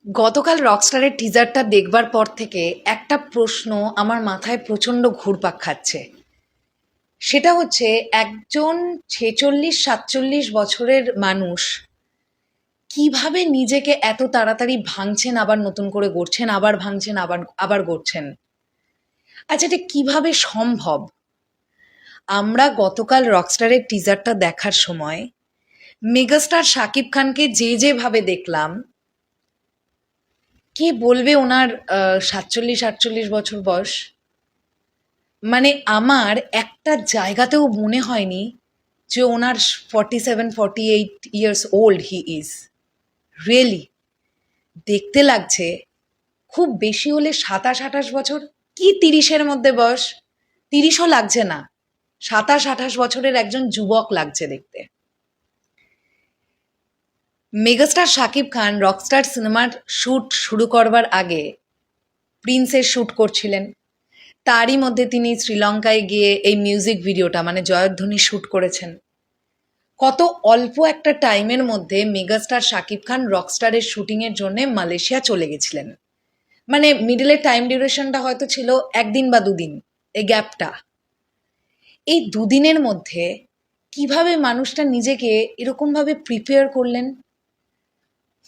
গতকাল রকস্টারের টিজারটা দেখবার পর থেকে একটা প্রশ্ন আমার মাথায় প্রচণ্ড ঘুরপাক খাচ্ছে। সেটা হচ্ছে, একজন 46-47 বছরের মানুষ কিভাবে নিজেকে এত তাড়াতাড়ি ভাঙছেন, আবার নতুন করে গড়ছেন, আবার ভাঙছেন, আবার আবার গড়ছেন। আচ্ছা, এটা কিভাবে সম্ভব? আমরা গতকাল রকস্টারের টিজারটা দেখার সময় মেগাস্টার শাকিব খানকে যেভাবে দেখলাম, কে বলবে ওনার 47-48 বছর বয়স? মানে আমার একটা জায়গাতেও মনে হয়নি যে ওনার 47-48 years old he is. Really দেখতে লাগছে খুব বেশি হলে 27-28 বছর, কি 30-এর মধ্যে বয়স। 30ও লাগছে না, 27-28 বছরের একজন যুবক লাগছে দেখতে। মেগাস্টার শাকিব খান রকস্টার সিনেমার শ্যুট শুরু করবার আগে প্রিন্সের শ্যুট করছিলেন। তারই মধ্যে তিনি শ্রীলঙ্কায় গিয়ে এই মিউজিক ভিডিওটা মানে জয়ধ্বনি শ্যুট করেছেন। কত অল্প একটা টাইমের মধ্যে মেগাস্টার শাকিব খান রকস্টারের শুটিংয়ের জন্য মালয়েশিয়া চলে গেছিলেন। মানে মিডলের টাইম ডিউরেশনটা হয়তো ছিল 1 দিন বা 2 দিন, এই গ্যাপটা। এই 2 দিনের মধ্যে কিভাবে মানুষটা নিজেকে এরকমভাবে প্রিপেয়ার করলেন?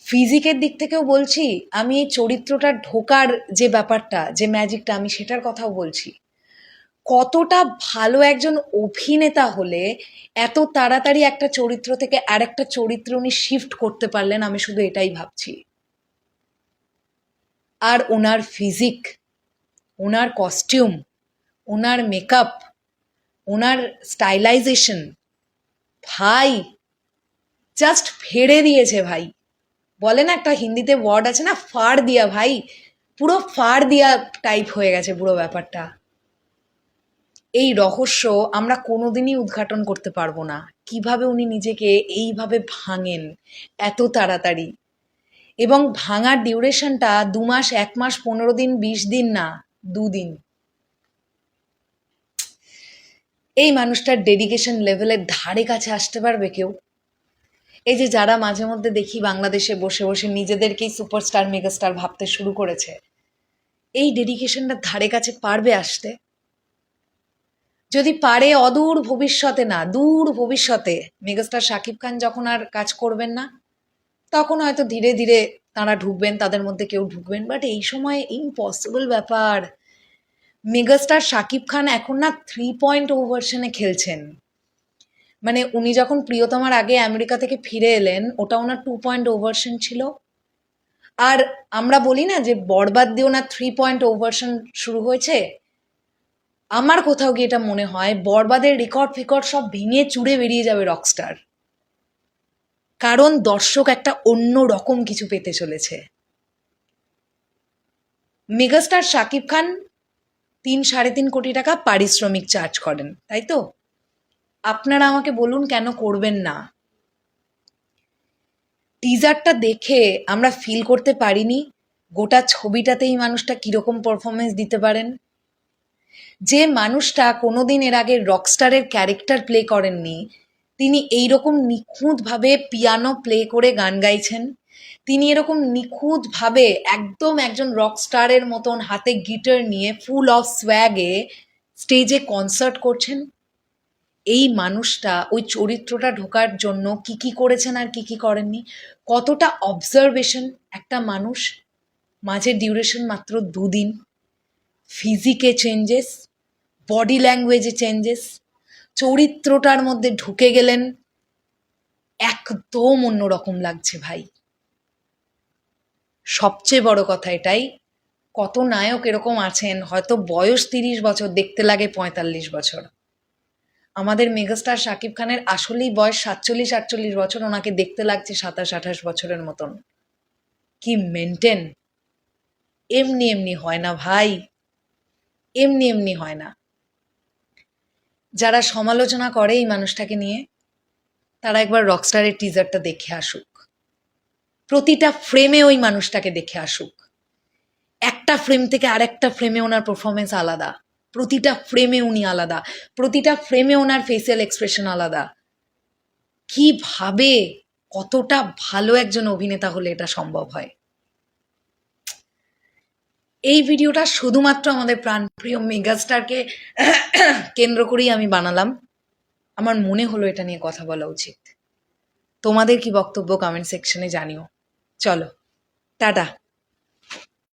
ফিজিকের দিক থেকেও বলছি, আমি এই চরিত্রটা ঢোকার যে ব্যাপারটা, যে ম্যাজিকটা, আমি সেটার কথাও বলছি। কতটা ভালো একজন অভিনেতা হলে এত তাড়াতাড়ি একটা চরিত্র থেকে আরেকটা চরিত্রে উনি শিফট করতে পারলেন, আমি শুধু এটাই ভাবছি। আর ওনার ফিজিক, ওনার কস্টিউম, ওনার মেকআপ, ওনার স্টাইলাইজেশন, ভাই জাস্ট ফেড়ে দিয়েছে ভাই। বলে না, একটা হিন্দিতে ওয়ার্ড আছে না, ফাড় দিয়া। ভাই পুরো ফাড় দিয়া টাইপ হয়ে গেছে পুরো ব্যাপারটা। এই রহস্য আমরা কোনোদিনই উদ্ঘাটন করতে পারবো না, কিভাবে উনি নিজেকে এইভাবে ভাঙেন এত তাড়াতাড়ি। এবং ভাঙার ডিউরেশনটা 2 মাস, 1 মাস, 15 দিন, 20 দিন না, 2 দিন। এই মানুষটার ডেডিকেশন লেভেলের ধারে কাছে আসতে পারবে কেউ? এই যে যারা মাঝে মধ্যে দেখি বাংলাদেশে বসে বসে নিজেদেরকেই সুপারস্টার মেগাস্টার ভাবতে শুরু করেছে, এই ডেডিকেশনটার ধারে কাছে পারবে আসতে? যদি পারে, অদূর ভবিষ্যতে, না দূর ভবিষ্যতে, মেগাস্টার শাকিব খান যখন আর কাজ করবেন না, তখন হয়তো ধীরে ধীরে তারা ঢুকবেন, তাদের মধ্যে কেউ ঢুকবেন। বাট এই সময় ইম্পসিবল ব্যাপার। মেগাস্টার শাকিব খান এখন না 3.0 ভার্সনে খেলছেন। মানে উনি যখন প্রিয়তমার আগে আমেরিকা থেকে ফিরে এলেন, ওটা ওনার 2.0 ভার্সন ছিল। আর আমরা বলি না যে বরবাদ দিয়ে ওনার 3.0 ভার্সন শুরু হয়েছে। আমার কোথাও গিয়ে এটা মনে হয় বরবাদের রেকর্ড ফিকর্ড সব ভেঙে চুড়ে বেরিয়ে যাবে রকস্টার। কারণ দর্শক একটা অন্য রকম কিছু পেতে চলেছে। মেগাস্টার শাকিব খান 3-3.5 কোটি টাকা পারিশ্রমিক চার্জ করেন, তাই তো? আপনারা আমাকে বলুন কেন করবেন না? টিজারটা দেখে আমরা ফিল করতে পারিনি গোটা ছবিটাতেই মানুষটা কিরকম পারফরমেন্স দিতে পারেন? যে মানুষটা কোনোদিন এর আগে রকস্টারের ক্যারেক্টার প্লে করেননি, তিনি এইরকম নিখুঁতভাবে পিয়ানো প্লে করে গান গাইছেন। তিনি এরকম নিখুঁতভাবে একদম একজন রকস্টারের মতন হাতে গিটার নিয়ে ফুল অফ সোয়াগে স্টেজে কনসার্ট করছেন। এই মানুষটা ওই চরিত্রটা ঢোকার জন্য কি কি করেছেন আর কি কি করেননি, কতটা অবজারভেশন একটা মানুষ। মাঝের ডিউরেশন মাত্র 2 দিন, ফিজিকে চেঞ্জেস, বডি ল্যাঙ্গুয়েজে চেঞ্জেস, চরিত্রটার মধ্যে ঢুকে গেলেন, একদম অন্যরকম লাগছে ভাই। সবচেয়ে বড় কথা এটাই, কত নায়ক এরকম আছেন হয়তো বয়স 30 বছর, দেখতে লাগে 45 বছর। আমাদের মেগাস্টার শাকিব খানের আসলেই বয়স 47-48 বছর, ওনাকে দেখতে লাগছে 27-28 বছরের মতন। কি মেনটেন! এমনি এমনি হয় না ভাই, এমনি এমনি হয় না। যারা সমালোচনা করে এই মানুষটাকে নিয়ে, তারা একবার রকস্টারের টিজারটা দেখে আসুক। প্রতিটা ফ্রেমে ওই মানুষটাকে দেখে আসুক। একটা ফ্রেম থেকে আরেকটা ফ্রেমে ওনার পারফরমেন্স আলাদা, প্রতিটা ফ্রেমে উনি আলাদা, প্রতিটা ফ্রেমে ওনার ফেসিয়াল এক্সপ্রেশন আলাদা। কিভাবে, কতটা ভালো একজন অভিনেতা হলে এটা সম্ভব হয়? এই ভিডিওটা শুধুমাত্র আমাদের প্রাণপ্রিয় মেগাস্টারকে কেন্দ্র করেই আমি বানালাম। আমার মনে হলো এটা নিয়ে কথা বলা উচিত। তোমাদের কি বক্তব্য কমেন্ট সেকশনে জানিও। চলো, টাটা।